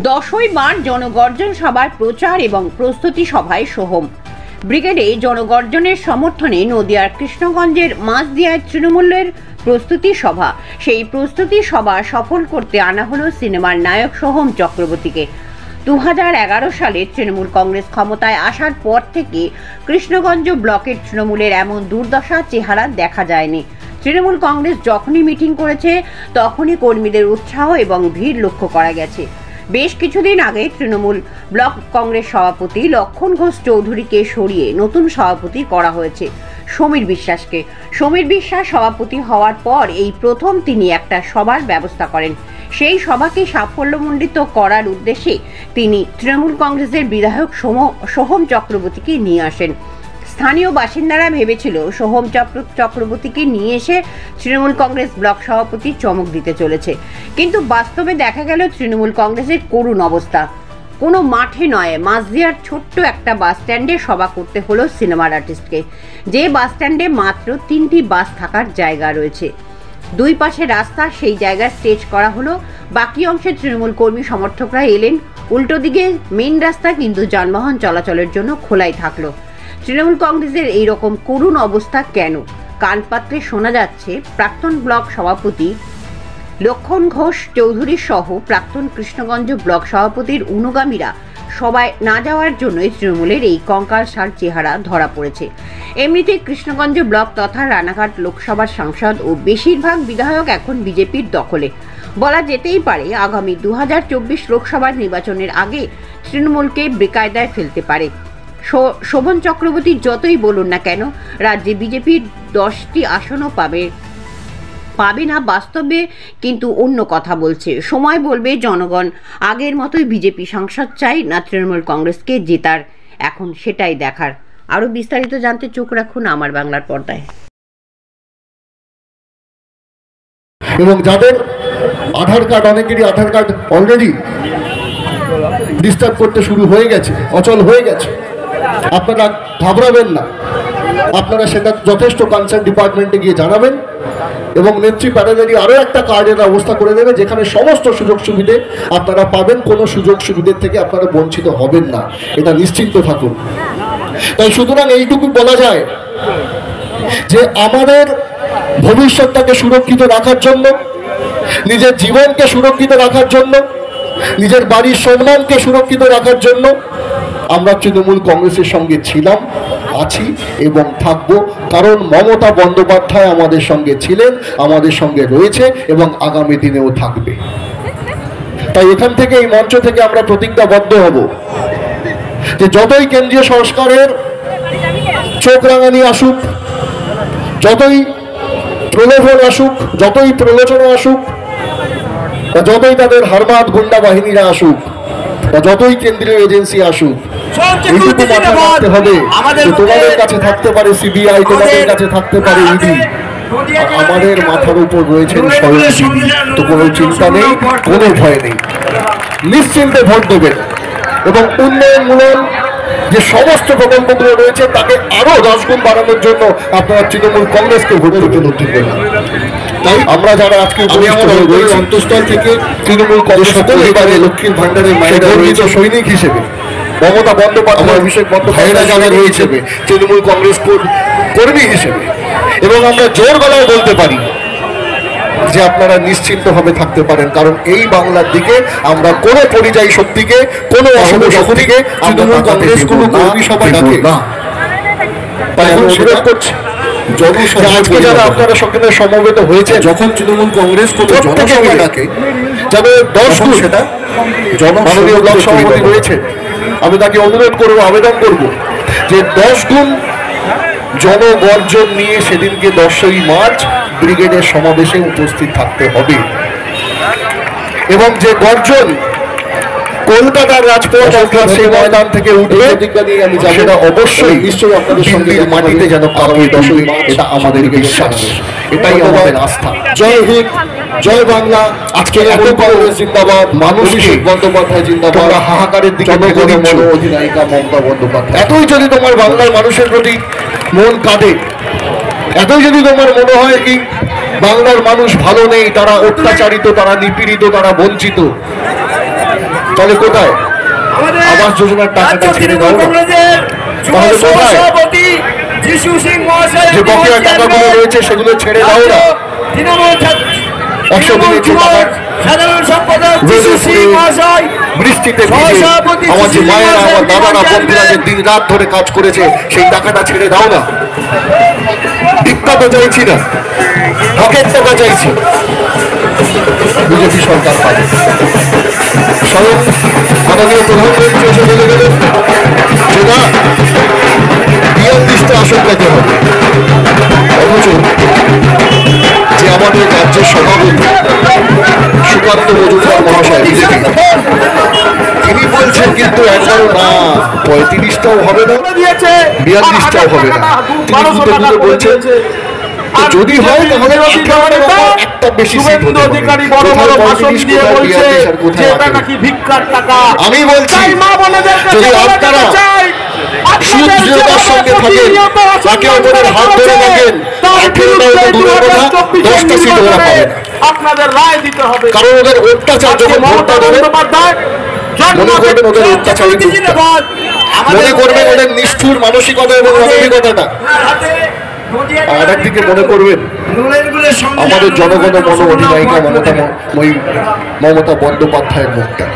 10ই March জনগর্জন সভার প্রচার এবং প্রস্তুতি সভায় সোহম ব্রিগেডে জনগর্জনের সমর্থনে নদিয়ার কৃষ্ণগঞ্জের মাঝদিয়ায় তৃণমূলের প্রস্তুতি সভা। সেই প্রস্তুতি সভা সফল করতে আনা হলো সিনেমার নায়ক সোহম চক্রবর্তীকে। 2011 সালে তৃণমূল কংগ্রেস ক্ষমতায় আসার পর থেকে কৃষ্ণগঞ্জ ব্লকের তৃণমূলের এমন দুর্দশা চেহারা দেখা যায়নি। তৃণমূল কংগ্রেস যখনই মিটিং করেছে তখনই কর্মীদের উৎসাহ এবং ভিড় লক্ষ্য করা গেছে। বেশ কিছুদিন আগে তৃণমূল ব্লক কংগ্রেস সভাপতি লক্ষণ ঘোষ চৌধুরীকে সরিয়ে নতুন সভাপতি করা হয়েছে সমীর বিশ্বাসকে। সমীর বিশ্বাস সভাপতি হওয়ার পর এই প্রথম তিনি একটা সভার ব্যবস্থা করেন। সেই সভাকে সাফল্যমণ্ডিত করার উদ্দেশ্যে তিনি তৃণমূল কংগ্রেসের বিধায়ক সোহম চক্রবর্তীকে নিয়ে আসেন। স্থানীয় বাসিন্দারা ভেবেছিল সোহম চক্রবর্তীকে নিয়ে এসে তৃণমূল কংগ্রেস ব্লক সভাপতি চমক দিতে চলেছে, কিন্তু বাস্তবে দেখা গেল তৃণমূল কংগ্রেসের করুণ অবস্থা। কোনো মাঠে নয়, মাঝদিয়ার ছোট্ট একটা বাস স্ট্যান্ডে সভা করতে হলো সিনেমার আর্টিস্টকে। যে বাস স্ট্যান্ডে মাত্র 3টি বাস থাকার জায়গা রয়েছে, দুই পাশে রাস্তা, সেই জায়গায় স্টেজ করা হলো। বাকি অংশে তৃণমূল কর্মী সমর্থকরা এলেন। উল্টো দিকে মেইন রাস্তা কিন্তু যানবাহন চলাচলের জন্য খোলাই থাকলো। তৃণমূল কংগ্রেসের এইরকম করুণ অবস্থা কেন? কানপাত্রে শোনা যাচ্ছে প্রাক্তন ব্লক সভাপতি লক্ষণ ঘোষ চৌধুরী সহ প্রাক্তন কৃষ্ণগঞ্জ ব্লক সভাপতির অনুগামীরা সবাই না যাওয়ার জন্যই তৃণমূলের এই কঙ্কালসার চেহারা ধরা পড়েছে। এমনিতেই কৃষ্ণগঞ্জ ব্লক তথা রানাঘাট লোকসভার সাংসদ ও বেশিরভাগ বিধায়ক এখন বিজেপির দখলে। বলা যেতেই পারে আগামী 2024 লোকসভার নির্বাচনের আগে তৃণমূলকে বেকায়দায় ফেলতে পারে। শোভন চক্রবর্তী যতই বলুন না কেন রাজ্যে বিজেপির 10টি আসনও পাবে না, বাস্তবে কিন্তু অন্য কথা বলছে। সময় বলবে জনগণ আগের মতোই বিজেপি সাংসদ চাই না তৃণমূল কংগ্রেসকে জেতার, এখন সেটাই দেখার। আরো বিস্তারিত জানতে চোখ রাখুন আমার বাংলার পর্দায়। এবং যাদের আধার কার্ড, অনেকেরই আধার কার্ড অলরেডি ডিস্টার্ব করতে শুরু হয়ে গেছে, অচল হয়ে গেছে, আপনারা ঘাবড়াবেন না। আপনারা সেটা যথেষ্ট কনসার্ন ডিপার্টমেন্টে গিয়ে জানাবেন এবং নেত্রী প্যানেলেরই আরও একটা কার্ডের ব্যবস্থা করে দেবে, যেখানে সমস্ত সুযোগ সুবিধে আপনারা পাবেন। কোনো সুযোগ সুবিধের থেকে আপনারা বঞ্চিত হবেন না, এটা নিশ্চিন্ত থাকুন। তাই সুতরাং এইটুকু বলা যায় যে আমাদের ভবিষ্যৎটাকে সুরক্ষিত রাখার জন্য, নিজের জীবনকে সুরক্ষিত রাখার জন্য, নিজের বাড়ির সম্মানকে সুরক্ষিত রাখার জন্য আমরা তৃণমূল কংগ্রেসের সঙ্গে ছিলাম, আছি এবং থাকবো। কারণ মমতা বন্দ্যোপাধ্যায় আমাদের সঙ্গে ছিলেন, আমাদের সঙ্গে রয়েছে এবং আগামী দিনেও থাকবে। তাই এখান থেকে, এই মঞ্চ থেকে আমরা প্রতিজ্ঞাবদ্ধ হব যে যতই কেন্দ্রীয় সংস্কারের চোখ রাঙানি আসুক, যতই প্রলোভন আসুক, যতই প্রলোচনা আসুক, যতই তাদের হারমাত গুন্ডা বাহিনীরা আসুক, বা যতই কেন্দ্রীয় এজেন্সি আসুক, এইটুকু মাথায় রাখতে হবে যে তোমাদের কাছে থাকতে পারে সিবিআই, তোমাদের কাছে থাকতে পারে ইডি, আমাদের মাথার উপর রয়েছেন স্বয়ং দিদি। তো কোনো চিন্তা নেই, কোনো ভয় নেই, নিশ্চিন্তে ভোট দেবেন এবং উন্নয়নমূলক যে সমস্ত প্রকল্পগুলো রয়েছে তাকে আরো 10 গুণ বাড়ানোর জন্য আপনারা তৃণমূল কংগ্রেসকে ভোটের উপলব্ধি করবেন। তাই আমরা যারা আজকে অন্তঃস্থল থেকে তৃণমূল কংগ্রেস এবারে লক্ষ্মীর ভান্ডারের মায়ের সৈনিক হিসেবে, মমতা বন্দ্যোপাধ্যায়, অভিষেক বন্দ্যোপাধ্যায় যারা রয়েছে তৃণমূল কংগ্রেস কর্মী হিসেবে, এবং আমরা জোর গলায় বলতে পারি যে আপনারা নিশ্চিন্তভাবে থাকতে পারেন। কারণ এই বাংলার দিকে আমরা কোনো পরিযায়ী শক্তিকে, কোনো অশুভ শক্তিকে তৃণমূল কংগ্রেস কোনো কর্মী সভায় ডাকে না। তাই আমি অনুরোধ করছি আজকে যারা আপনারা সেখানে সমবেত হয়েছে, যখন তৃণমূল কংগ্রেস কোনো জনসভায় ডাকে, যাদের 10 গুণ, সেটা মাননীয় ব্লক সভাপতি রয়েছে, আমি তাকে অনুরোধ করবো, আবেদন করব যে 10 গুণ জনগর্জন নিয়ে সেদিনকে 10ই মার্চ ব্রিগেডের সমাবেশে উপস্থিত থাকতে হবে। এবং যে গর্জন কলকাতার রাজপথ অর্থাৎ সেই ময়দান থেকে উঠবে, সেটা অবশ্যই নিশ্চয়ই আপনাদের সঙ্গে মাটিতে যেন আগামী 10ই মার্চ, এটা আমাদের বিশ্বাস, এটাই আমাদের আস্থা। জয় হিন্দ, জয় বাংলা। আজকে এত কংগ্রেস জিন্দাবাদ, অভিষেক বন্দ্যোপাধ্যায় জিন্দাবাদ, হাহাকারের দিকে অধিনায়িকা মমতা বন্দ্যোপাধ্যায়। এতই যদি তোমার বাংলার মানুষের প্রতি মন কাঁদে, এতই যদি তোমার মনে হয় কি বাংলার মানুষ ভালো নেই, তারা অত্যাচারিত, তারা নিপীড়িত, তারা বঞ্চিত, তাহলে কোথায় আবাস যোজনার টাকাটা ছেড়ে দাও না, তাহলে কোথায় যে বকেয়া টাকাগুলো রয়েছে সেগুলো ছেড়ে দাও না। 100 দিনের যে টাকা বৃষ্টিতে ভিজে আমার যে মায়েরা আমার দাদারা বন্ধুরা যে দিন রাত ধরে কাজ করেছে সেই টাকাটা ছেড়ে দাও না। ভিক্ষা তো চাইছি না, হকের টাকা চাইছি। বিজেপি সরকার পাবে। স্বয়ং মাননীয় প্রধানমন্ত্রী এসে বলে গেলেন যে না, 42টা আসন পেতে হবে। অথচ যে আমাদের রাজ্যের সভাপতি সুকান্ত মজুমদার মহাশয় তিনি বলছেন কিন্তু একবারও না 35টাও হবে না, 42টাও হবে না। তিনি দুটো বলছেন যদি হয় তাহলে একটা বেশি সিট হতে হবে। আমি বলছি যদি আপনারা সুদৃঢ়তার সঙ্গে থাকেন, তাকে ওপরের হাত ধরে থাকেন, 18টা দূরের কথা 10টা সিট ওরা পাবে আপনাদের রায় দিতে হবে। কারণ ওদের অত্যাচার যখন ভোটটা দেবে মনে করবেন ওদের অত্যাচারী মনে করবেন ওদের নিষ্ঠুর মানসিকতা এবং মানবিকতাটা। আর একদিকে মনে করবেন আমাদের জনগণ মন অধিনায়িকা মমতা বন্দ্যোপাধ্যায়ের মুখটা।